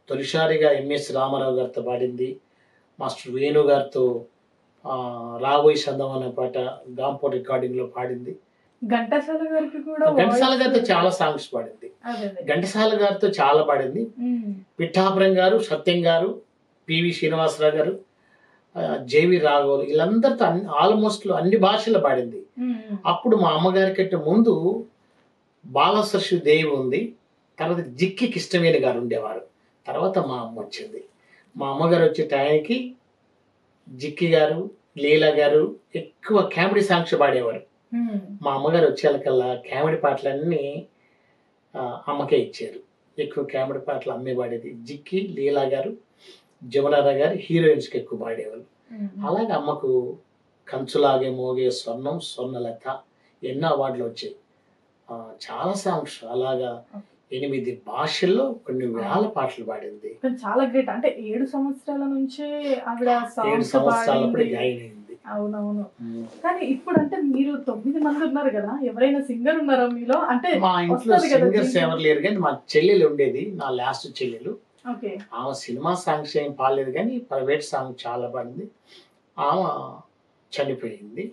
తొలిసారిగా ఎంఎస్ రామారావు గారితో పాడింది. మాస్టర్ వేణు గారితో 'రాబోయి సందం' అనే పాట గాంపో రికార్డింగ్‌లో పాడింది. ఘంటసాల గారికి కూడా ఘంటసాల గారితో వాయిస్ చాలా సాంగ్స్ పాడింది. అదే అదే. ఘంటసాల గారితో చాలా పాడింది. పిఠాపురం గారు, సత్యం గారు, పివి శ్రీనివాసరావు గారు, జేవి రాఘవులు వీళ్ళందరితో ఆల్మోస్ట్ అన్ని భాషల్లో పాడింది. అప్పుడు మా అమ్మగారి కంటే ముందు బాలసరస్వతి దేవి ఉంది. తర్వాత జిక్కి కృష్ణవేణి గారు ఉండేవారు. తర్వాత మా అమ్మ వచ్చింది. మా అమ్మగారు వచ్చే టైంకి జిక్కి గారు, లీలా గారు ఎక్కువ కామెడీ సాంగ్స్ పాడేవారు. మా అమ్మగారు వచ్చేకల్లా కామెడీ పాటలన్నీ అమ్మకే ఇచ్చారు. ఎక్కువ కామెడీ పాటలు అమ్మే పాడేది. జిక్కి, లీలా గారు, జమునారా గారు హీరోయిన్స్కి ఎక్కువ పాడేవాళ్ళు. అలాగే అమ్మకు కంచులాగే మోగే స్వర్ణం, స్వర్ణలత ఎన్నో అవార్డులు వచ్చాయి. చాలా సాంగ్స్ అలాగా 8 భాషల్లో కొన్ని వేల పాటలు పాడింది. చాలా గ్రేట్. అంటే 7 సంవత్సరాల నుంచే ఆవిడ 7 సంవత్సరాలప్పుడు జాయిన్ అయింది. అవునవును. కానీ ఇప్పుడు అంటే మీరు 9 మంది ఉన్నారు కదా, ఎవరైనా సింగర్ ఉన్నారా మీలో? అంటే మా ఇంట్లో సింగర్స్ ఎవరు లేరు, కానీ మా చెల్లెలు ఉండేది, నా లాస్ట్ చెల్లెలు. ఆమె సినిమా సాంగ్స్ ఏం పాడలేదు, కానీ ప్రైవేట్ సాంగ్ చాలా పాడింది. ఆమె చనిపోయింది.